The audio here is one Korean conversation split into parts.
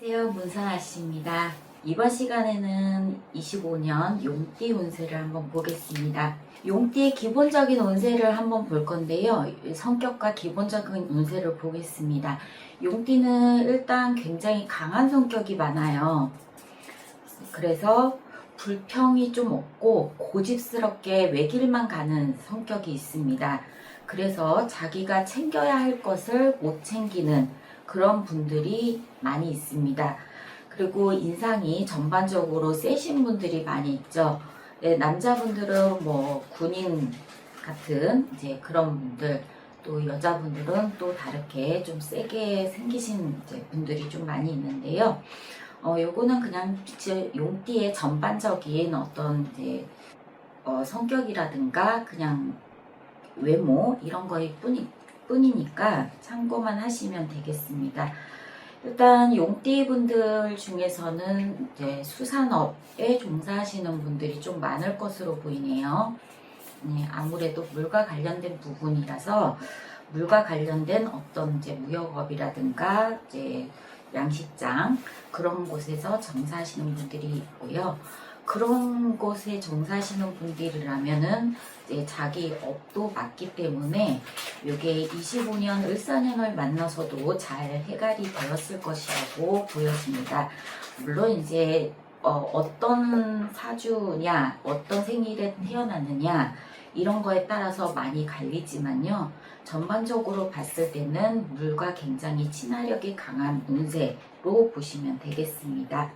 안녕하세요, 문선아씨입니다. 이번 시간에는 25년 용띠 운세를 한번 보겠습니다. 용띠의 기본적인 운세를 한번 볼 건데요. 성격과 기본적인 운세를 보겠습니다. 용띠는 일단 굉장히 강한 성격이 많아요. 그래서 불평이 좀 없고 고집스럽게 외길만 가는 성격이 있습니다. 그래서 자기가 챙겨야 할 것을 못 챙기는 그런 분들이 많이 있습니다. 그리고 인상이 전반적으로 세신 분들이 많이 있죠. 네, 남자분들은 뭐 군인 같은 이제 그런 분들, 또 여자분들은 또 다르게 좀 세게 생기신 이제 분들이 좀 많이 있는데요. 요거는 그냥 용띠의 전반적인 어떤 이제 성격이라든가 그냥 외모 이런 거일 뿐이니까 참고만 하시면 되겠습니다. 일단 용띠 분들 중에서는 이제 수산업에 종사하시는 분들이 좀 많을 것으로 보이네요. 네, 아무래도 물과 관련된 부분이라서 물과 관련된 어떤 이제 무역업이라든가 이제 양식장 그런 곳에서 종사하시는 분들이 있고요. 그런 곳에 종사하시는 분들이라면은 이제 자기 업도 맞기 때문에 이게 25년 을사년을 만나서도 잘 해결이 되었을 것이라고 보여집니다. 물론 이제 어떤 사주냐, 어떤 생일에 태어났느냐 이런 거에 따라서 많이 갈리지만요. 전반적으로 봤을 때는 물과 굉장히 친화력이 강한 운세로 보시면 되겠습니다.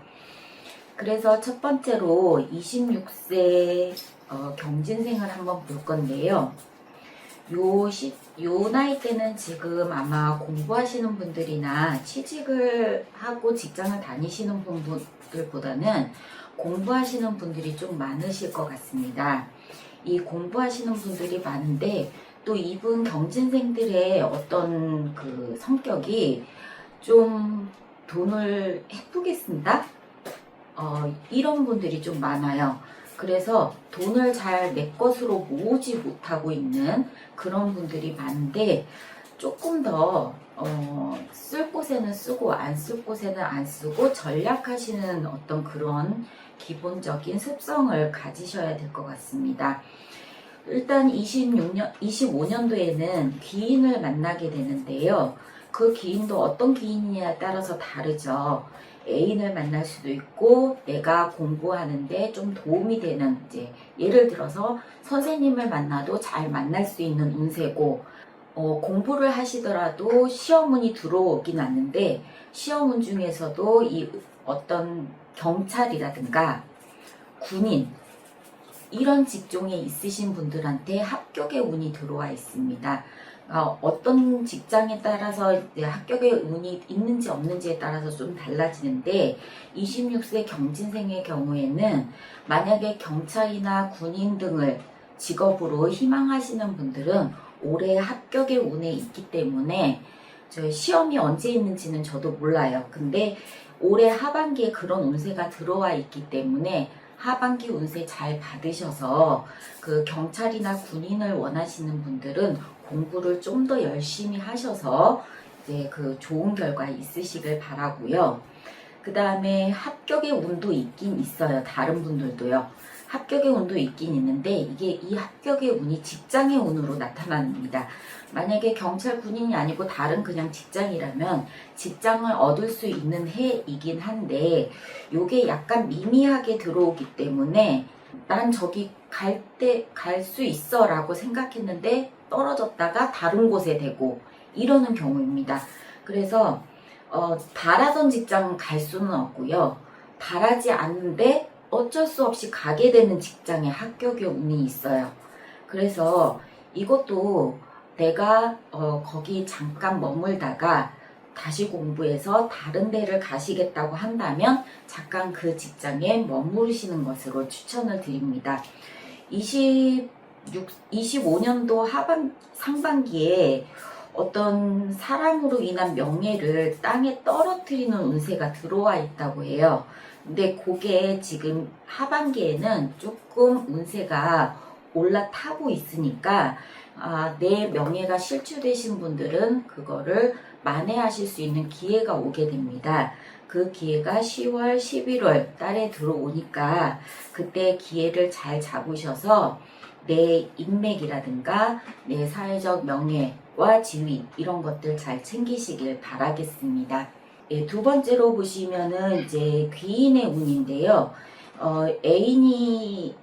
그래서 첫 번째로 26세 경진생을 한번 볼 건데요. 요 나이 때는 지금 아마 공부하시는 분들이나 취직을 하고 직장을 다니시는 분들보다는 공부하시는 분들이 좀 많으실 것 같습니다. 이 공부하시는 분들이 많은데 또 이분 경진생들의 어떤 그 성격이 좀 돈을 예쁘게 쓴다? 이런 분들이 좀 많아요. 그래서 돈을 잘 내 것으로 모으지 못하고 있는 그런 분들이 많은데 조금 더 쓸 곳에는 쓰고 안 쓸 곳에는 안 쓰고 전략하시는 어떤 그런 기본적인 습성을 가지셔야 될 것 같습니다. 일단 25년도에는 귀인을 만나게 되는데요. 그 귀인도 어떤 귀인이냐에 따라서 다르죠. 애인을 만날 수도 있고 내가 공부하는데 좀 도움이 되는 이제 예를 들어서 선생님을 만나도 잘 만날 수 있는 운세고 공부를 하시더라도 시험운이 들어오긴 않는데 시험운 중에서도 이 어떤 경찰이라든가 군인 이런 직종에 있으신 분들한테 합격의 운이 들어와 있습니다. 어떤 직장에 따라서 합격의 운이 있는지 없는지에 따라서 좀 달라지는데 26세 경진생의 경우에는 만약에 경찰이나 군인 등을 직업으로 희망하시는 분들은 올해 합격의 운에 있기 때문에 저 시험이 언제 있는지는 저도 몰라요. 근데 올해 하반기에 그런 운세가 들어와 있기 때문에 하반기 운세 잘 받으셔서 그 경찰이나 군인을 원하시는 분들은 공부를 좀 더 열심히 하셔서 이제 그 좋은 결과 있으시길 바라고요. 그 다음에 합격의 운도 있긴 있어요. 다른 분들도요. 합격의 운도 있긴 있는데 이게 이 합격의 운이 직장의 운으로 나타납니다. 만약에 경찰 군인이 아니고 다른 그냥 직장이라면 직장을 얻을 수 있는 해이긴 한데 요게 약간 미미하게 들어오기 때문에 난 저기 갈 수 있어 라고 생각했는데 떨어졌다가 다른 곳에 되고 이러는 경우입니다. 그래서 바라던 직장 갈 수는 없고요. 바라지 않는데 어쩔 수 없이 가게 되는 직장에 합격의 운이 있어요. 그래서 이것도 내가 거기 잠깐 머물다가 다시 공부해서 다른 데를 가시겠다고 한다면 잠깐 그 직장에 머무르시는 것으로 추천을 드립니다. 25년도 상반기에 어떤 사람으로 인한 명예를 땅에 떨어뜨리는 운세가 들어와 있다고 해요. 근데 그게 지금 하반기에는 조금 운세가 올라타고 있으니까 내 명예가 실추되신 분들은 그거를 만회하실 수 있는 기회가 오게 됩니다. 그 기회가 10월, 11월 달에 들어오니까 그때 기회를 잘 잡으셔서 내 인맥이라든가 내 사회적 명예와 지위 이런 것들 잘 챙기시길 바라겠습니다. 예, 두 번째로 보시면은 이제 귀인의 운인데요. 애인이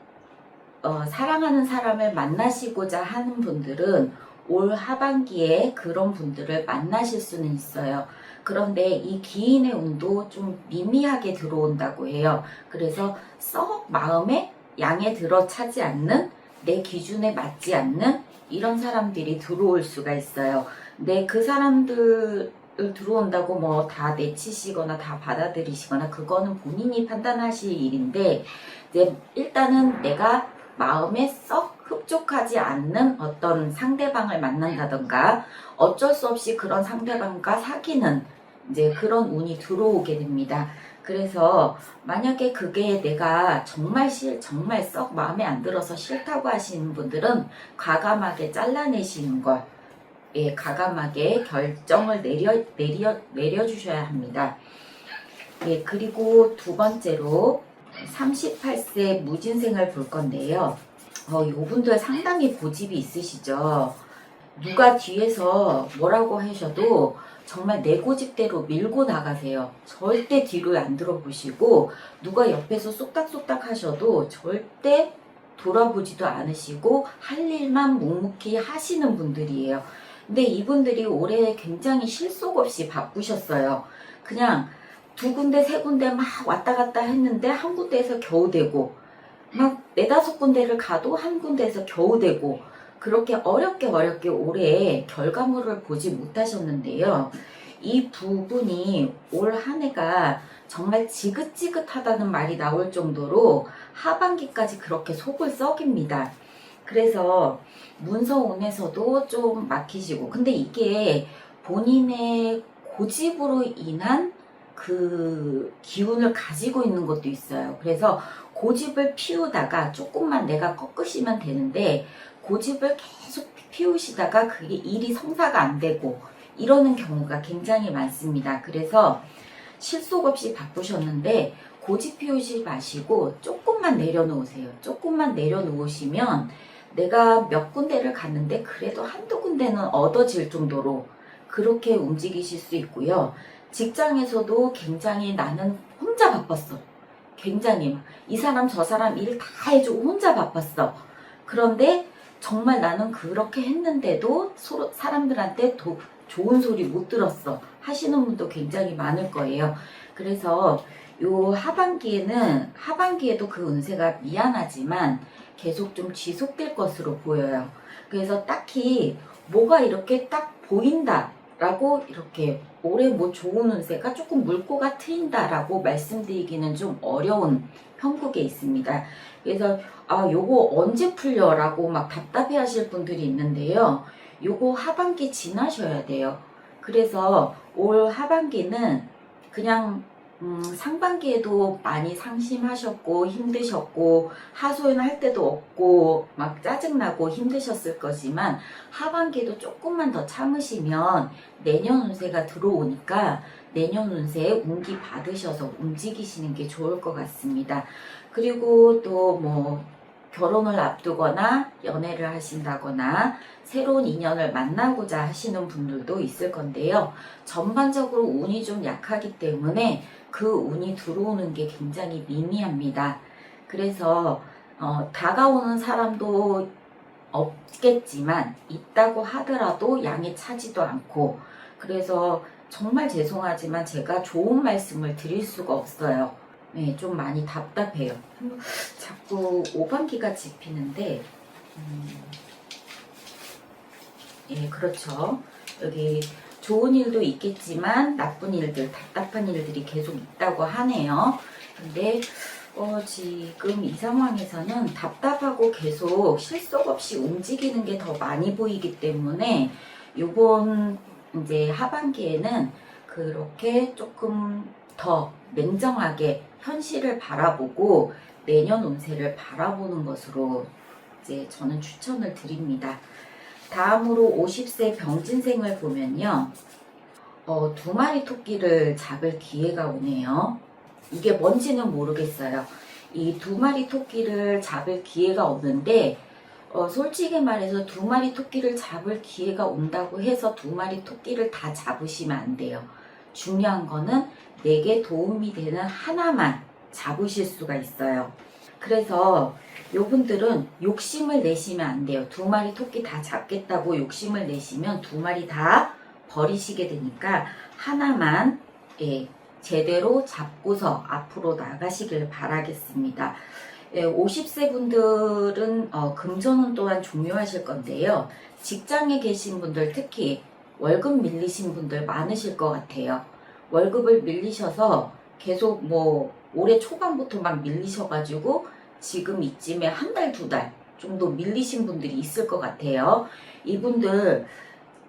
사랑하는 사람을 만나시고자 하는 분들은 올 하반기에 그런 분들을 만나실 수는 있어요. 그런데 이 기인의 운도 좀 미미하게 들어온다고 해요. 그래서 썩 마음에 양에 들어 차지 않는, 내 기준에 맞지 않는 이런 사람들이 들어올 수가 있어요. 근데 그 사람들을 들어온다고 뭐 다 내치시거나 다 받아들이시거나 그거는 본인이 판단하실 일인데, 이제 일단은 내가 마음에 썩 흡족하지 않는 어떤 상대방을 만난다던가 어쩔 수 없이 그런 상대방과 사귀는 이제 그런 운이 들어오게 됩니다. 그래서 만약에 그게 내가 정말 썩 마음에 안 들어서 싫다고 하시는 분들은 과감하게 잘라내시는 걸, 예, 과감하게 결정을 내려주셔야 합니다. 예, 그리고 두 번째로 38세 무진생을 볼 건데요. 요분들 상당히 고집이 있으시죠. 누가 뒤에서 뭐라고 하셔도 정말 내 고집대로 밀고 나가세요. 절대 뒤로 안 들어보시고, 누가 옆에서 쏙닥쏙닥 하셔도 절대 돌아보지도 않으시고 할 일만 묵묵히 하시는 분들이에요. 근데 이분들이 올해 굉장히 실속 없이 바쁘셨어요. 그냥 두 군데 세 군데 막 왔다 갔다 했는데 한 군데에서 겨우 되고, 막 네다섯 군데를 가도 한 군데에서 겨우 되고, 그렇게 어렵게 올해 결과물을 보지 못하셨는데요. 이 부분이 올 한 해가 정말 지긋지긋하다는 말이 나올 정도로 하반기까지 그렇게 속을 썩입니다. 그래서 문서운에서도 좀 막히시고, 근데 이게 본인의 고집으로 인한 그 기운을 가지고 있는 것도 있어요. 그래서 고집을 피우다가 조금만 내가 꺾으시면 되는데, 고집을 계속 피우시다가 그게 일이 성사가 안 되고 이러는 경우가 굉장히 많습니다. 그래서 실속 없이 바쁘셨는데 고집 피우지 마시고 조금만 내려놓으세요. 조금만 내려놓으시면 내가 몇 군데를 갔는데 그래도 한두 군데는 얻어질 정도로 그렇게 움직이실 수 있고요. 직장에서도 굉장히 나는 혼자 바빴어. 굉장히 이 사람 저 사람 일 다 해주고 혼자 바빴어. 그런데 정말 나는 그렇게 했는데도 서로 사람들한테 좋은 소리 못 들었어 하시는 분도 굉장히 많을 거예요. 그래서 요 하반기에도 그 운세가 미안하지만 계속 좀 지속될 것으로 보여요. 그래서 딱히 뭐가 이렇게 딱 보인다 라고 이렇게 올해 뭐 좋은 운세가 조금 물꼬가 트인다 라고 말씀드리기는 좀 어려운 형국에 있습니다. 그래서 요거 언제 풀려 라고 막 답답해 하실 분들이 있는데요. 요거 하반기 지나셔야 돼요. 그래서 올 하반기는 그냥 상반기에도 많이 상심하셨고 힘드셨고 하소연할 때도 없고 막 짜증나고 힘드셨을 거지만, 하반기에도 조금만 더 참으시면 내년 운세가 들어오니까 내년 운세에 운기 받으셔서 움직이시는 게 좋을 것 같습니다. 그리고 또 뭐 결혼을 앞두거나 연애를 하신다거나 새로운 인연을 만나고자 하시는 분들도 있을 건데요. 전반적으로 운이 좀 약하기 때문에 그 운이 들어오는 게 굉장히 미미합니다. 그래서 다가오는 사람도 없겠지만 있다고 하더라도 양이 차지도 않고, 그래서 정말 죄송하지만 제가 좋은 말씀을 드릴 수가 없어요. 네, 좀 많이 답답해요. 자꾸 오반기가 짚히는데, 예, 그렇죠. 여기 좋은 일도 있겠지만 나쁜 일들, 답답한 일들이 계속 있다고 하네요. 근데 지금 이 상황에서는 답답하고 계속 실속 없이 움직이는 게 더 많이 보이기 때문에 요번 이제 하반기에는 그렇게 조금 더 냉정하게 현실을 바라보고 내년 운세를 바라보는 것으로 이제 저는 추천을 드립니다. 다음으로 50세 병진생을 보면요. 두 마리 토끼를 잡을 기회가 오네요. 이게 뭔지는 모르겠어요. 이 두 마리 토끼를 잡을 기회가 오는데, 솔직히 말해서 두 마리 토끼를 잡을 기회가 온다고 해서 두 마리 토끼를 다 잡으시면 안 돼요. 중요한 거는 내게 도움이 되는 하나만 잡으실 수가 있어요. 그래서 요분들은 욕심을 내시면 안 돼요. 두 마리 토끼 다 잡겠다고 욕심을 내시면 두 마리 다 버리시게 되니까 하나만 제대로 잡고서 앞으로 나가시길 바라겠습니다. 50세 분들은 금전운 또한 중요하실 건데요. 직장에 계신 분들, 특히 월급 밀리신 분들 많으실 것 같아요. 월급을 밀리셔서 계속 올해 초반부터 막 밀리셔가지고 지금 이쯤에 한 달, 두 달 정도 밀리신 분들이 있을 것 같아요. 이분들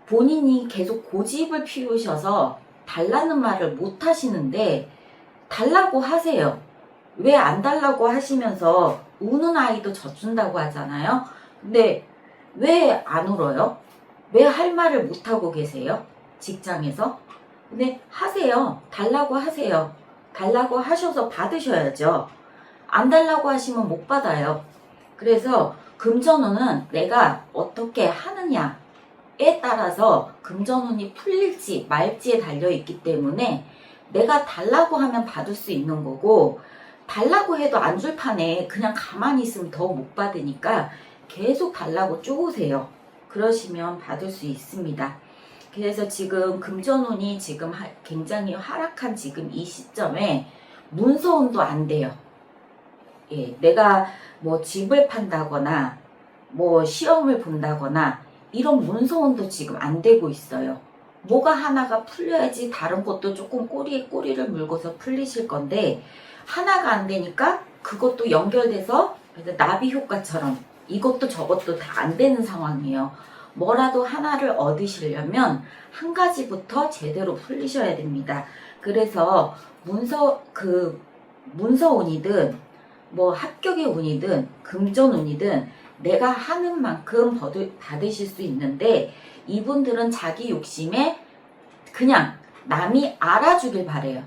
본인이 계속 고집을 피우셔서 달라는 말을 못 하시는데 달라고 하세요. 왜 안 달라고 하시면서 우는 아이도 젖준다고 하잖아요. 근데 왜 안 울어요? 왜 할 말을 못 하고 계세요? 직장에서? 근데 하세요. 달라고 하세요. 달라고 하셔서 받으셔야죠. 안 달라고 하시면 못 받아요. 그래서 금전운은 내가 어떻게 하느냐에 따라서 금전운이 풀릴지 말지에 달려있기 때문에 내가 달라고 하면 받을 수 있는 거고, 달라고 해도 안 줄 판에 그냥 가만히 있으면 더 못 받으니까 계속 달라고 쪼으세요. 그러시면 받을 수 있습니다. 그래서 지금 금전운이 지금 굉장히 하락한 지금 이 시점에 문서운도 안 돼요. 내가 집을 판다거나 시험을 본다거나 이런 문서운도 지금 안 되고 있어요. 뭐가 하나가 풀려야지 다른 것도 조금 꼬리에 꼬리를 물고서 풀리실 건데 하나가 안 되니까 그것도 연결돼서 나비 효과처럼 이것도 저것도 다 안 되는 상황이에요. 뭐라도 하나를 얻으시려면 한 가지부터 제대로 풀리셔야 됩니다. 그래서 문서운이든 합격의 운이든 금전운이든 내가 하는 만큼 받으실 수 있는데, 이분들은 자기 욕심에 그냥 남이 알아주길 바래요.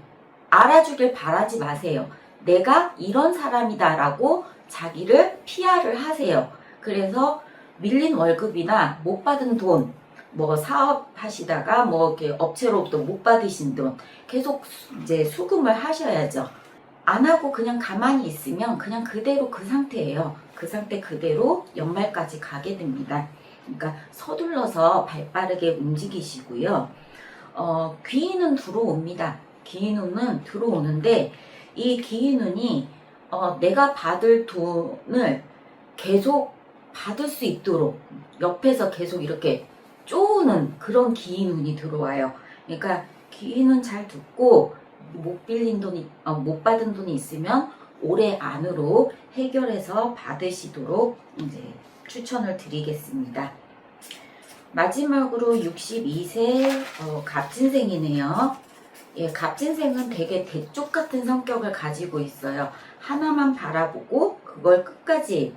알아주길 바라지 마세요. 내가 이런 사람이다 라고 자기를 PR을 하세요. 그래서 밀린 월급이나 못 받은 돈, 사업하시다가 이렇게 업체로부터 못 받으신 돈 계속 이제 수금을 하셔야죠. 안 하고 그냥 가만히 있으면 그냥 그대로 그 상태예요. 그 상태 그대로 연말까지 가게 됩니다. 그러니까 서둘러서 발빠르게 움직이시고요. 귀인은 들어옵니다. 귀인운은 들어오는데 이 귀인운이 내가 받을 돈을 계속 받을 수 있도록 옆에서 계속 이렇게 쪼우는 그런 귀인운이 들어와요. 그러니까 귀인운 잘 듣고 못 받은 돈이 있으면 올해 안으로 해결해서 받으시도록 이제 추천을 드리겠습니다. 마지막으로 62세 갑진생이네요. 갑진생은 되게 대쪽 같은 성격을 가지고 있어요. 하나만 바라보고 그걸 끝까지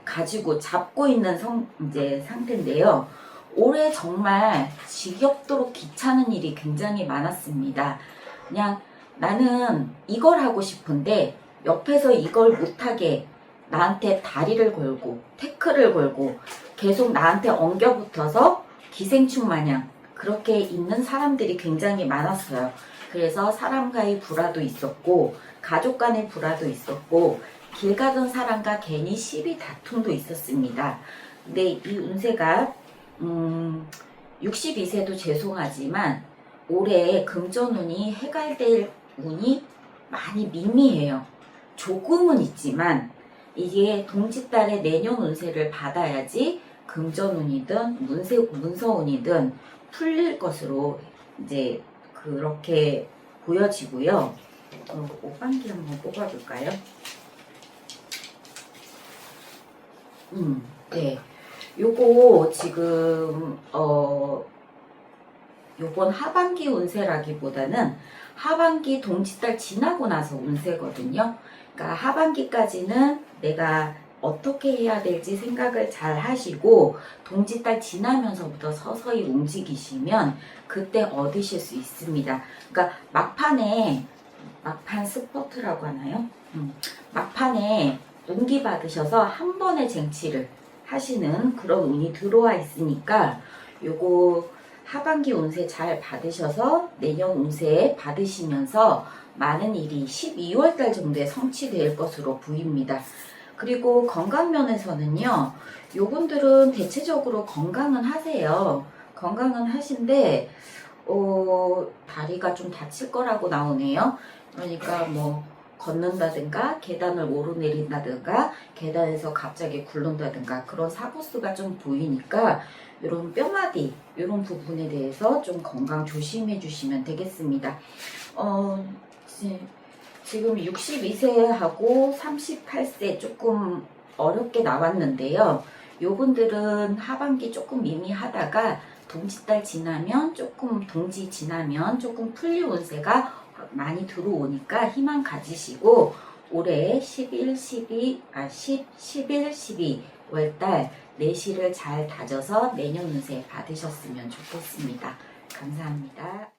가지고 잡고 있는 상태인데요. 올해 정말 지겹도록 귀찮은 일이 굉장히 많았습니다. 그냥 나는 이걸 하고 싶은데 옆에서 이걸 못하게 나한테 다리를 걸고 태클을 걸고 계속 나한테 엉겨붙어서 기생충 마냥 그렇게 있는 사람들이 굉장히 많았어요. 그래서 사람과의 불화도 있었고 가족 간의 불화도 있었고 길 가던 사람과 괜히 시비 다툼도 있었습니다. 근데 이 운세가 62세도 죄송하지만 올해 금전운이 해갈될 운이 많이 미미해요. 조금은 있지만 이게 동짓달에 내년 운세를 받아야지 금전운이든 문서운이든 풀릴 것으로 이제 그렇게 보여지고요. 오반기 한번 뽑아볼까요? 네. 요거 지금 요번 하반기 운세라기보다는 하반기 동짓달 지나고 나서 운세거든요. 그러니까 하반기까지는 내가 어떻게 해야 될지 생각을 잘 하시고 동짓달 지나면서부터 서서히 움직이시면 그때 얻으실 수 있습니다. 그러니까 막판 스포트라고 하나요? 막판에 운기 받으셔서 한 번에 쟁취를 하시는 그런 운이 들어와 있으니까 요거 하반기 운세 잘 받으셔서 내년 운세 받으시면서 많은 일이 12월 달 정도에 성취될 것으로 보입니다. 그리고 건강 면에서는요, 요분들은 대체적으로 건강은 하세요. 건강은 하신데, 다리가 좀 다칠 거라고 나오네요. 그러니까 뭐, 걷는다든가, 계단을 오르내린다든가, 계단에서 갑자기 굴른다든가, 그런 사고수가 좀 보이니까, 이런 뼈마디, 이런 부분에 대해서 좀 건강 조심해 주시면 되겠습니다. 지금 62세하고 38세 조금 어렵게 나왔는데요. 요분들은 하반기 조금 미미하다가 동짓달 지나면 동지 지나면 조금 풀리 운세가 많이 들어오니까 희망 가지시고 올해 11, 12월달 내실을 잘 다져서 내년 운세 받으셨으면 좋겠습니다. 감사합니다.